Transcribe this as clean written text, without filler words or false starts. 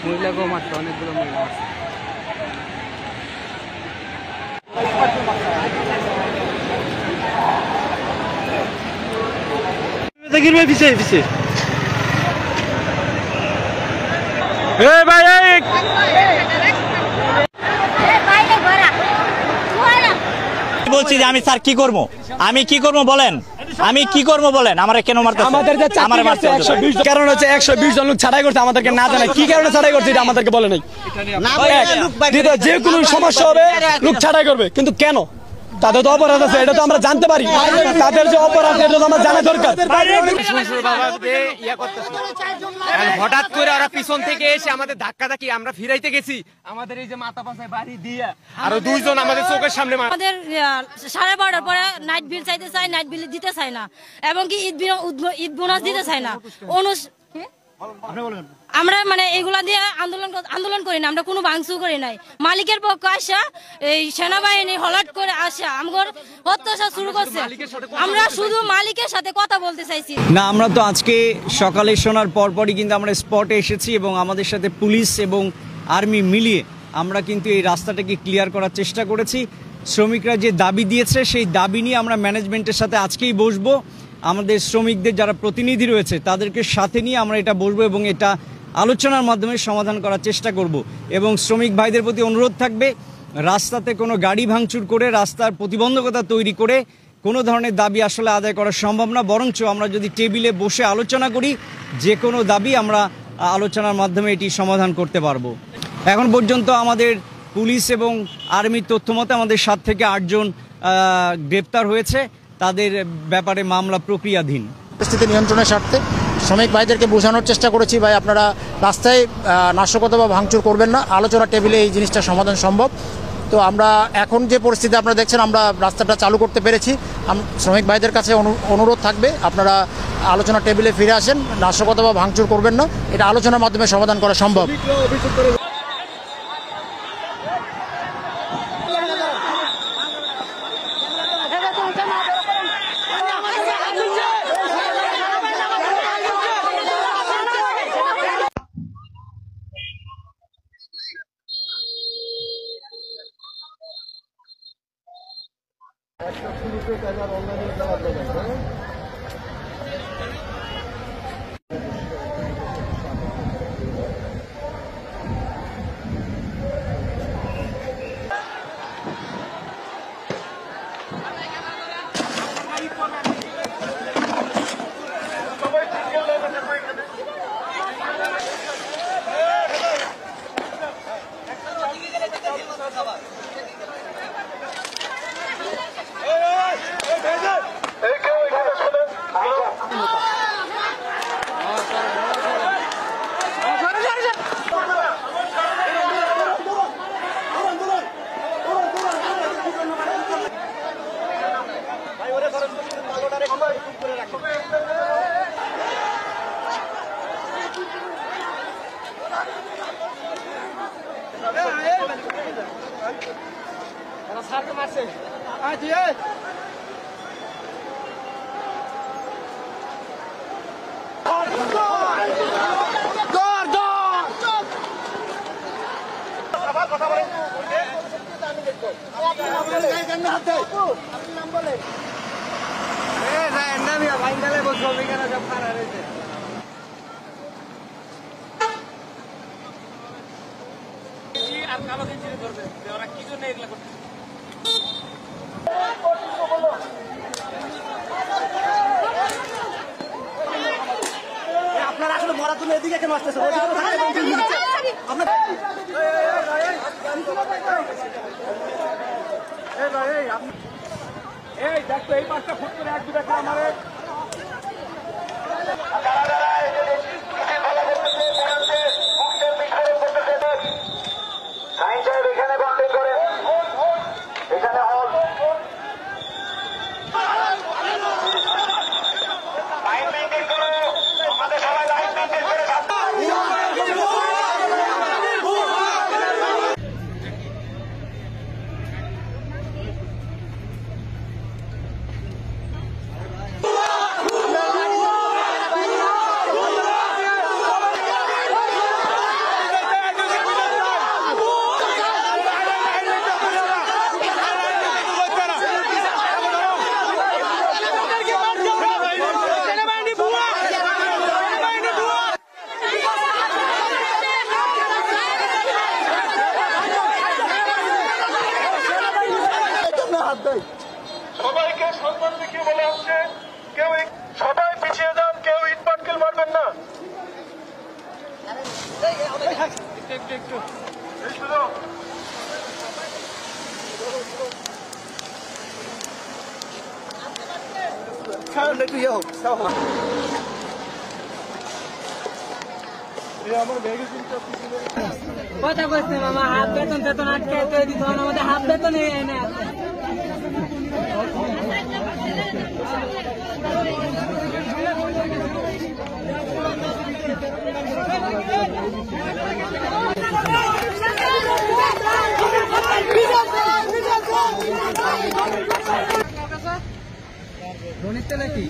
মহিলাকেও মারছে, অনেকগুলো মহিলা মারছে। জাকির ভাই পিছে পিছে ভাই বলছি যে আমি স্যার কি করবো, আমি কি করবো বলেন, আমি কি করবো বলেন, আমরা কেন মারতেছেন? আমাদের যে চাকরি করছে 120 কারণ হচ্ছে 120 জন লোক ছাড়াই করতে, আমাদেরকে না জানায় কি কারণে ছাড়াই করছে এটা আমাদেরকে বলে নাই। যে কোনো সমস্যা হবে লোক ছাড়াই করবে, কিন্তু কেন? তাদের তো অপরাধ আছে, এটা তো আমরা জানতে পারি। তাদের যে অপরাধ এটা তো আমরা জানা দরকার। হঠাৎ করে ওরা পিছন থেকে এসে আমাদের ধাক্কা ধাক্কি, আমরা ফিরাইতে গেছি, আমাদের এই যে মাথা পাশায় বাড়ি দিয়ে আরো দুইজন আমাদের চোখের সামনে। আমাদের 12:30 পরে নাইট বিল চাইতে চাই, নাইট বিল দিতে চাই না, এবং কি ঈদ বোনাস দিতে চাই না। আমরা মানে এগুলা দিয়ে আন্দোলন করি না, আমরা কোনো ভাঙচুর করি নাই। মালিকের পক্ষ আসা এই সেনাবাহিনী হলাট করে আসা আমগর অত্যাচার শুরু করছে। আমরা শুধু মালিকের সাথে কথা বলতে চাইছি না। আমরা তো আজকে সকালে শোনার পরপরই কিন্তু আমরা স্পটে এসেছি এবং আমাদের সাথে পুলিশ এবং আর্মি মিলিয়ে আমরা কিন্তু এই রাস্তাটাকে ক্লিয়ার করার চেষ্টা করেছি। শ্রমিকরা যে দাবি দিয়েছে সেই দাবি নিয়ে আমরা ম্যানেজমেন্টের সাথে আজকেই বসবো। আমাদের শ্রমিকদের যারা প্রতিনিধি রয়েছে তাদেরকে সাথে নিয়ে আমরা এটা বসবো এবং এটা আলোচনার মাধ্যমে সমাধান করার চেষ্টা করব। এবং শ্রমিক ভাইদের প্রতি অনুরোধ থাকবে, রাস্তাতে কোনো গাড়ি ভাঙচুর করে রাস্তার প্রতিবন্ধকতা তৈরি করে কোনো ধরনের দাবি আসলে আদায় করা সম্ভব না। বরঞ্চ আমরা যদি টেবিলে বসে আলোচনা করি, যে কোনো দাবি আমরা আলোচনার মাধ্যমে এটি সমাধান করতে পারবো। এখন পর্যন্ত আমাদের পুলিশ এবং আর্মির তথ্য মতে আমাদের 7 থেকে 8 জন গ্রেপ্তার হয়েছে, তাদের ব্যাপারে মামলা প্রক্রিয়াধীন। পরিস্থিতি নিয়ন্ত্রণের স্বার্থে শ্রমিক ভাইদেরকে বোঝানোর চেষ্টা করেছি, ভাই আপনারা রাস্তায় নাশকতা বা ভাঙচুর করবেন না, আলোচনা টেবিলে এই জিনিসটা সমাধান সম্ভব। তো আমরা এখন যে পরিস্থিতি আপনারা দেখছেন, আমরা রাস্তাটা চালু করতে পেরেছি। শ্রমিক ভাইদের কাছে অনুরোধ থাকবে, আপনারা আলোচনা টেবিলে ফিরে আসেন, নাশকতা বা ভাঙচুর করবেন না, এটা আলোচনার মাধ্যমে সমাধান করা সম্ভব। আপনারা আসলে মরা তুমি এদিকে কেন আসতেছে? এই দেখো এই পাঁচটা ফুট করে এক দুটা আমারে এখানে কন্টেন্ট করে এখানে হল লাইন মেইনটেইন করো, আমাদের সবাই লাইন মেইনটেইন করে কি বলা হচ্ছে, কেউ সবাই পিছিয়ে যান, কেউ ইট পাটকেল মারবেন না। কথা বলছে মামা, হাত বেতন বেতন আটকে দিত, আমাদের হাত বেতন এনে নাকি